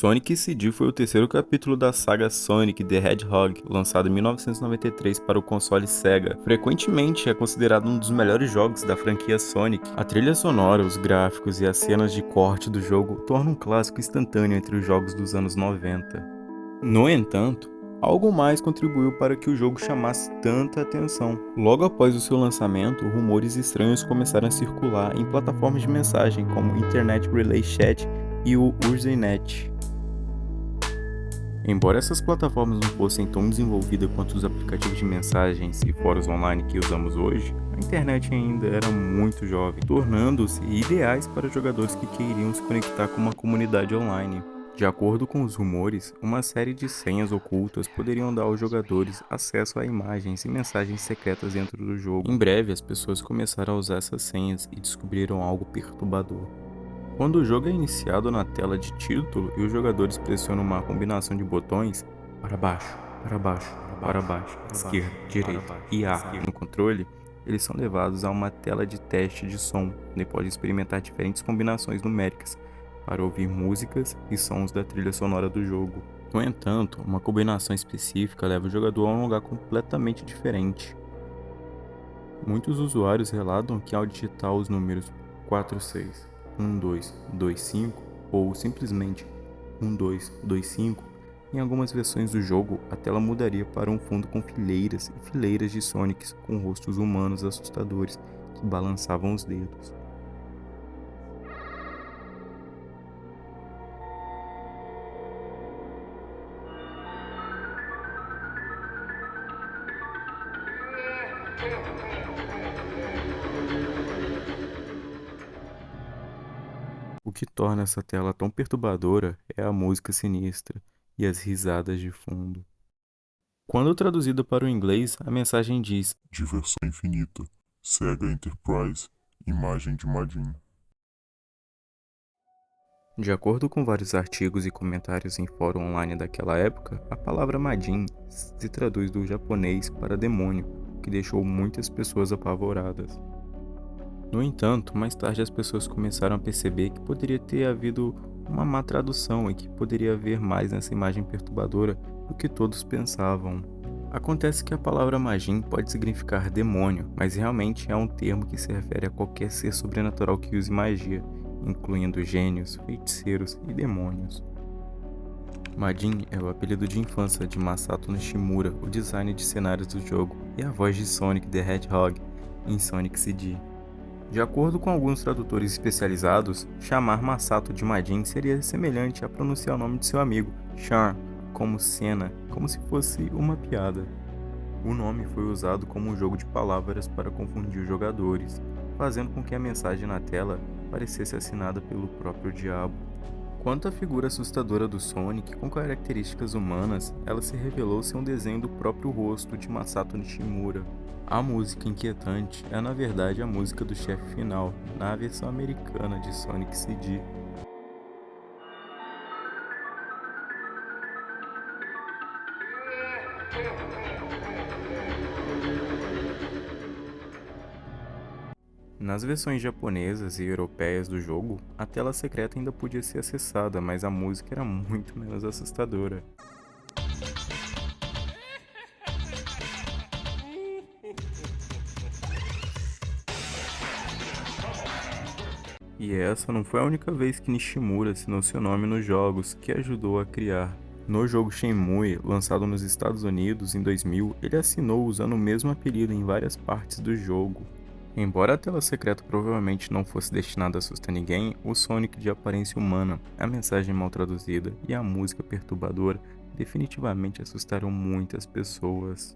Sonic CD foi o terceiro capítulo da saga Sonic the Hedgehog, lançado em 1993 para o console Sega. Frequentemente é considerado um dos melhores jogos da franquia Sonic. A trilha sonora, os gráficos e as cenas de corte do jogo tornam um clássico instantâneo entre os jogos dos anos 90. No entanto, algo mais contribuiu para que o jogo chamasse tanta atenção. Logo após o seu lançamento, rumores estranhos começaram a circular em plataformas de mensagem como Internet Relay Chat e o Usenet. Embora essas plataformas não fossem tão desenvolvidas quanto os aplicativos de mensagens e fóruns online que usamos hoje, a internet ainda era muito jovem, tornando-se ideais para jogadores que queriam se conectar com uma comunidade online. De acordo com os rumores, uma série de senhas ocultas poderiam dar aos jogadores acesso a imagens e mensagens secretas dentro do jogo. Em breve, as pessoas começaram a usar essas senhas e descobriram algo perturbador. Quando o jogo é iniciado na tela de título e os jogadores pressionam uma combinação de botões para baixo, esquerda, direita e A no controle, eles são levados a uma tela de teste de som, onde podem experimentar diferentes combinações numéricas para ouvir músicas e sons da trilha sonora do jogo. No entanto, uma combinação específica leva o jogador a um lugar completamente diferente. Muitos usuários relatam que ao digitar os números 46, 1225 ou simplesmente 1225, em algumas versões do jogo a tela mudaria para um fundo com fileiras e fileiras de Sonics com rostos humanos assustadores que balançavam os dedos. O que torna essa tela tão perturbadora é a música sinistra e as risadas de fundo. Quando traduzida para o inglês, a mensagem diz: Diversão infinita, Sega Enterprise, imagem de Majin. De acordo com vários artigos e comentários em fórum online daquela época, a palavra Majin se traduz do japonês para demônio, o que deixou muitas pessoas apavoradas. No entanto, mais tarde as pessoas começaram a perceber que poderia ter havido uma má tradução e que poderia haver mais nessa imagem perturbadora do que todos pensavam. Acontece que a palavra Majin pode significar demônio, mas realmente é um termo que se refere a qualquer ser sobrenatural que use magia, incluindo gênios, feiticeiros e demônios. Majin é o apelido de infância de Masato Nishimura, o designer de cenários do jogo, e a voz de Sonic the Hedgehog em Sonic CD. De acordo com alguns tradutores especializados, chamar Masato de Majin seria semelhante a pronunciar o nome de seu amigo, Sean, como cena, como se fosse uma piada. O nome foi usado como um jogo de palavras para confundir os jogadores, fazendo com que a mensagem na tela parecesse assinada pelo próprio diabo. Quanto à figura assustadora do Sonic, com características humanas, ela se revelou ser um desenho do próprio rosto de Masato Nishimura. A música inquietante é na verdade a música do chefe final, na versão americana de Sonic CD. Nas versões japonesas e europeias do jogo, a tela secreta ainda podia ser acessada, mas a música era muito menos assustadora. E essa não foi a única vez que Nishimura assinou seu nome nos jogos que ajudou a criar. No jogo Shenmue, lançado nos Estados Unidos em 2000, ele assinou usando o mesmo apelido em várias partes do jogo. Embora a tela secreta provavelmente não fosse destinada a assustar ninguém, o Sonic de aparência humana, a mensagem mal traduzida e a música perturbadora definitivamente assustaram muitas pessoas.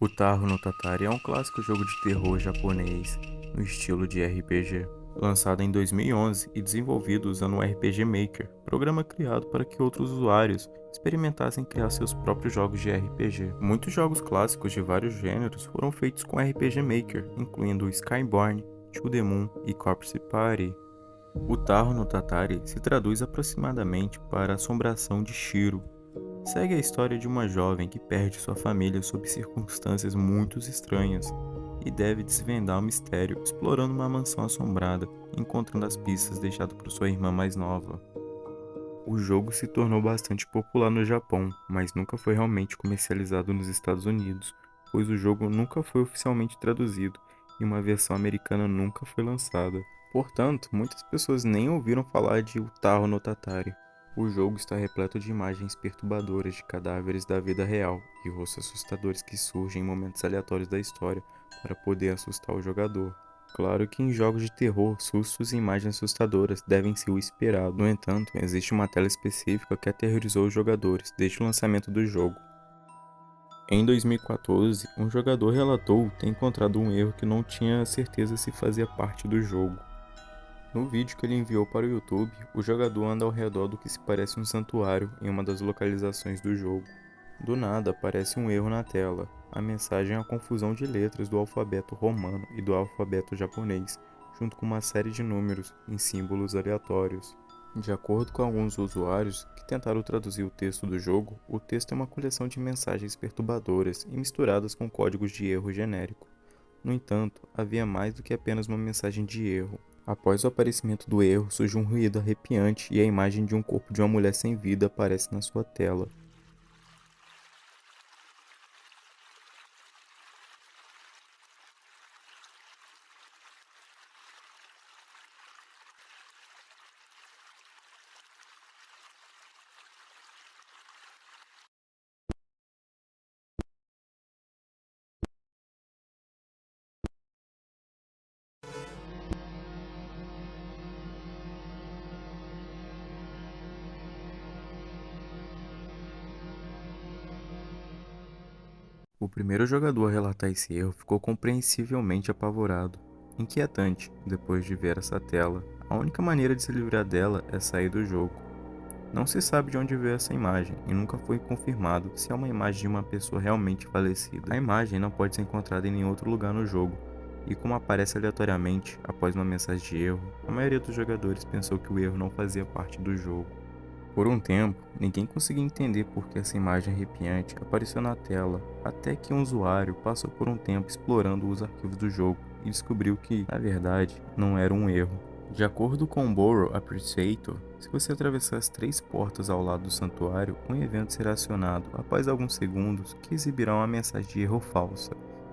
O Tarro no Tatari é um clássico jogo de terror japonês, no estilo de RPG, lançado em 2011 e desenvolvido usando o RPG Maker, programa criado para que outros usuários experimentassem criar seus próprios jogos de RPG. Muitos jogos clássicos de vários gêneros foram feitos com RPG Maker, incluindo Skyborn, To The Moon e Corpse Party. O Tarro no Tatari se traduz aproximadamente para Assombração de Shiro. Segue a história de uma jovem que perde sua família sob circunstâncias muito estranhas. e deve desvendar o mistério, explorando uma mansão assombrada e encontrando as pistas deixadas por sua irmã mais nova. O jogo se tornou bastante popular no Japão, mas nunca foi realmente comercializado nos Estados Unidos, pois o jogo nunca foi oficialmente traduzido e uma versão americana nunca foi lançada. Portanto, muitas pessoas nem ouviram falar de Utaru no Tatari. O jogo está repleto de imagens perturbadoras de cadáveres da vida real e rostos assustadores que surgem em momentos aleatórios da história para poder assustar o jogador. Claro que em jogos de terror, sustos e imagens assustadoras devem ser o esperado. No entanto, existe uma tela específica que aterrorizou os jogadores desde o lançamento do jogo. Em 2014, um jogador relatou ter encontrado um erro que não tinha certeza se fazia parte do jogo. No vídeo que ele enviou para o YouTube, o jogador anda ao redor do que se parece um santuário em uma das localizações do jogo. Do nada aparece um erro na tela. A mensagem é a confusão de letras do alfabeto romano e do alfabeto japonês, junto com uma série de números em símbolos aleatórios. De acordo com alguns usuários que tentaram traduzir o texto do jogo, o texto é uma coleção de mensagens perturbadoras e misturadas com códigos de erro genérico. No entanto, havia mais do que apenas uma mensagem de erro. Após o aparecimento do erro, surge um ruído arrepiante e a imagem de um corpo de uma mulher sem vida aparece na sua tela. O primeiro jogador a relatar esse erro ficou compreensivelmente apavorado. Inquietante, depois de ver essa tela, a única maneira de se livrar dela é sair do jogo. Não se sabe de onde veio essa imagem e nunca foi confirmado se é uma imagem de uma pessoa realmente falecida. A imagem não pode ser encontrada em nenhum outro lugar no jogo, e como aparece aleatoriamente após uma mensagem de erro, a maioria dos jogadores pensou que o erro não fazia parte do jogo. Por um tempo, ninguém conseguia entender por que essa imagem arrepiante apareceu na tela, até que um usuário passou por um tempo explorando os arquivos do jogo e descobriu que, na verdade, não era um erro. De acordo com o Borrow Appreciator, se você atravessar as 3 portas ao lado do santuário, um evento será acionado após alguns segundos que exibirá uma mensagem de erro falsa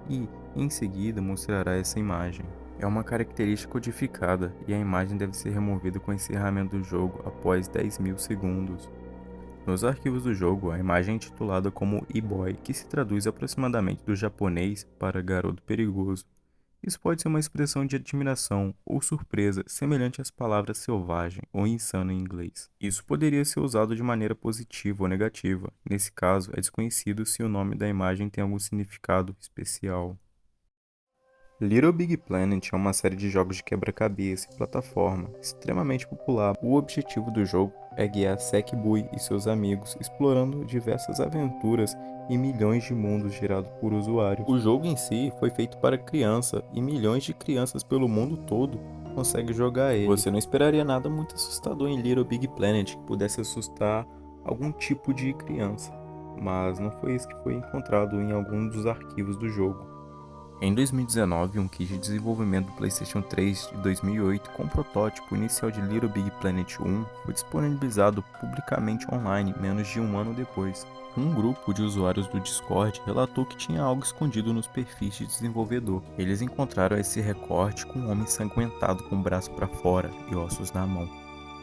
e, em seguida, mostrará essa imagem. É uma característica codificada e a imagem deve ser removida com o encerramento do jogo após 10.000 segundos. Nos arquivos do jogo, a imagem é intitulada como E-Boy, que se traduz aproximadamente do japonês para garoto perigoso. Isso pode ser uma expressão de admiração ou surpresa, semelhante às palavras selvagem ou insano em inglês. Isso poderia ser usado de maneira positiva ou negativa. Nesse caso, é desconhecido se o nome da imagem tem algum significado especial. Little Big Planet é uma série de jogos de quebra-cabeça e plataforma extremamente popular. O objetivo do jogo é guiar Sackboy e seus amigos explorando diversas aventuras e milhões de mundos gerados por usuários. O jogo em si foi feito para criança e milhões de crianças pelo mundo todo conseguem jogar ele. Você não esperaria nada muito assustador em Little Big Planet que pudesse assustar algum tipo de criança, mas não foi isso que foi encontrado em algum dos arquivos do jogo. Em 2019, um kit de desenvolvimento do PlayStation 3 de 2008 com o protótipo inicial de Little Big Planet 1 foi disponibilizado publicamente online menos de um ano depois. Um grupo de usuários do Discord relatou que tinha algo escondido nos perfis de desenvolvedor. Eles encontraram esse recorte com um homem ensanguentado com o braço para fora e ossos na mão,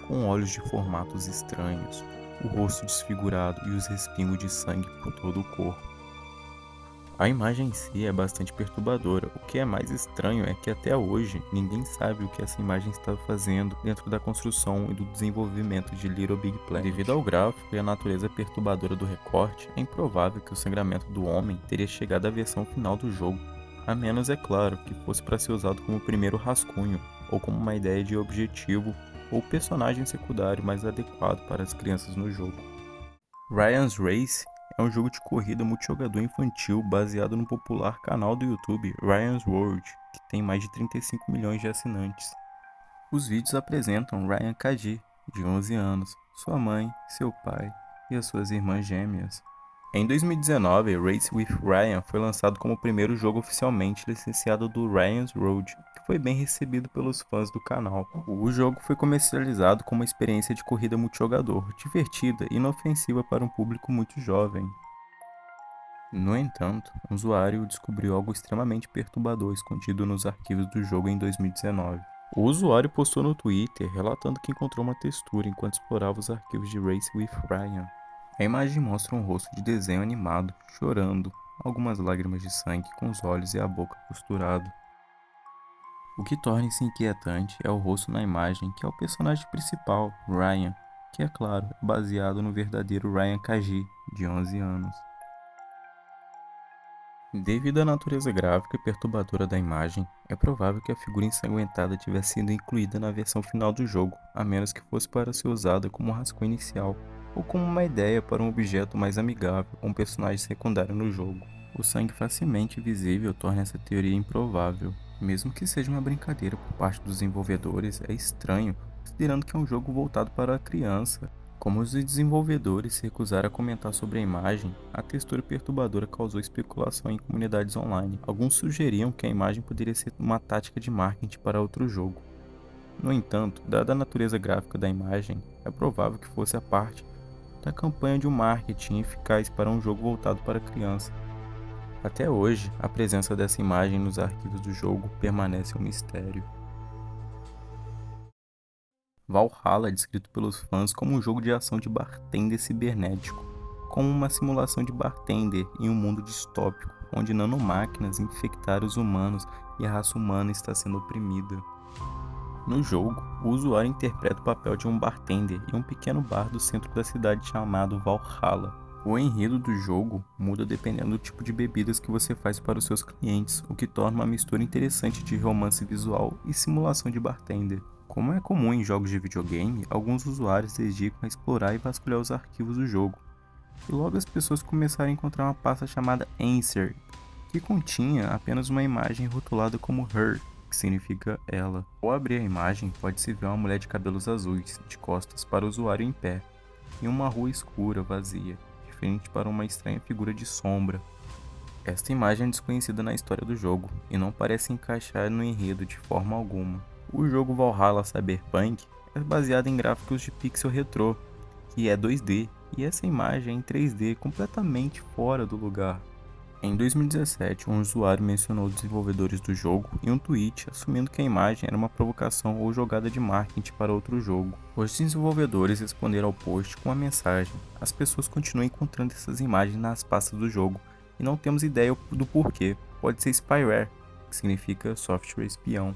com olhos de formatos estranhos, o rosto desfigurado e os respingos de sangue por todo o corpo. A imagem em si é bastante perturbadora. O que é mais estranho é que até hoje ninguém sabe o que essa imagem estava fazendo dentro da construção e do desenvolvimento de Little Big Planet. Devido ao gráfico e à natureza perturbadora do recorte, é improvável que o sangramento do homem teria chegado à versão final do jogo, a menos, é claro, que fosse para ser usado como primeiro rascunho ou como uma ideia de objetivo ou personagem secundário mais adequado para as crianças no jogo. Ryan's Race é um jogo de corrida multijogador infantil baseado no popular canal do YouTube Ryan's World, que tem mais de 35 milhões de assinantes. Os vídeos apresentam Ryan Kaji, de 11 anos, sua mãe, seu pai e as suas irmãs gêmeas. Em 2019, Race with Ryan foi lançado como o primeiro jogo oficialmente licenciado do Ryan's Road, que foi bem recebido pelos fãs do canal. O jogo foi comercializado como uma experiência de corrida multijogador, divertida e inofensiva para um público muito jovem. No entanto, um usuário descobriu algo extremamente perturbador escondido nos arquivos do jogo em 2019. O usuário postou no Twitter relatando que encontrou uma textura enquanto explorava os arquivos de Race with Ryan. A imagem mostra um rosto de desenho animado, chorando, algumas lágrimas de sangue com os olhos e a boca costurado. O que torna isso inquietante é o rosto na imagem, que é o personagem principal, Ryan, que é claro, é baseado no verdadeiro Ryan Kaji, de 11 anos. Devido à natureza gráfica e perturbadora da imagem, é provável que a figura ensanguentada tivesse sido incluída na versão final do jogo, a menos que fosse para ser usada como rascunho inicial, ou como uma ideia para um objeto mais amigável ou um personagem secundário no jogo. O sangue facilmente visível torna essa teoria improvável. Mesmo que seja uma brincadeira por parte dos desenvolvedores, é estranho, considerando que é um jogo voltado para a criança. Como os desenvolvedores se recusaram a comentar sobre a imagem, a textura perturbadora causou especulação em comunidades online. Alguns sugeriam que a imagem poderia ser uma tática de marketing para outro jogo. No entanto, dada a natureza gráfica da imagem, é provável que fosse a parte da campanha de um marketing eficaz para um jogo voltado para criança. Até hoje, a presença dessa imagem nos arquivos do jogo permanece um mistério. Valhalla é descrito pelos fãs como um jogo de ação de bartender cibernético, como uma simulação de bartender em um mundo distópico, onde nanomáquinas infectaram os humanos e a raça humana está sendo oprimida. No jogo, o usuário interpreta o papel de um bartender em um pequeno bar do centro da cidade chamado Valhalla. O enredo do jogo muda dependendo do tipo de bebidas que você faz para os seus clientes, o que torna uma mistura interessante de romance visual e simulação de bartender. Como é comum em jogos de videogame, alguns usuários se dedicam a explorar e vasculhar os arquivos do jogo. E logo as pessoas começaram a encontrar uma pasta chamada Answer, que continha apenas uma imagem rotulada como Her, que significa ela. Ao abrir a imagem, pode-se ver uma mulher de cabelos azuis, de costas para o usuário em pé, em uma rua escura, vazia, de frente para uma estranha figura de sombra. Esta imagem é desconhecida na história do jogo, e não parece encaixar no enredo de forma alguma. O jogo Valhalla Cyberpunk é baseado em gráficos de pixel retrô, que é 2D, e essa imagem é em 3D completamente fora do lugar. Em 2017, um usuário mencionou os desenvolvedores do jogo em um tweet assumindo que a imagem era uma provocação ou jogada de marketing para outro jogo. Os desenvolvedores responderam ao post com a mensagem: as pessoas continuam encontrando essas imagens nas pastas do jogo e não temos ideia do porquê. Pode ser spyware, que significa software espião.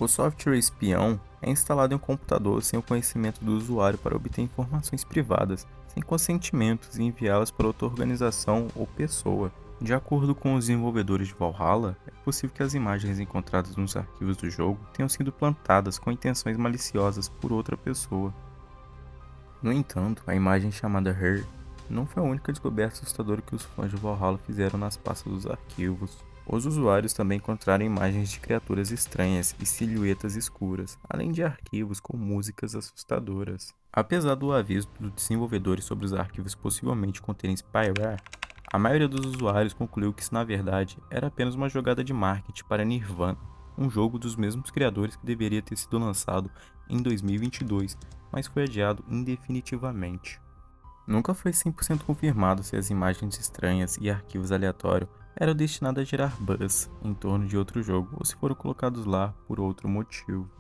O software espião é instalado em um computador sem o conhecimento do usuário para obter informações privadas, sem consentimentos e enviá-las para outra organização ou pessoa. De acordo com os desenvolvedores de Valhalla, é possível que as imagens encontradas nos arquivos do jogo tenham sido plantadas com intenções maliciosas por outra pessoa. No entanto, a imagem chamada Her não foi a única descoberta assustadora que os fãs de Valhalla fizeram nas pastas dos arquivos. Os usuários também encontraram imagens de criaturas estranhas e silhuetas escuras, além de arquivos com músicas assustadoras. Apesar do aviso dos desenvolvedores sobre os arquivos possivelmente conterem spyware, a maioria dos usuários concluiu que isso na verdade era apenas uma jogada de marketing para Nirvana, um jogo dos mesmos criadores que deveria ter sido lançado em 2022, mas foi adiado indefinitivamente. Nunca foi 100% confirmado se as imagens estranhas e arquivos aleatórios eram destinados a gerar buzz em torno de outro jogo ou se foram colocados lá por outro motivo.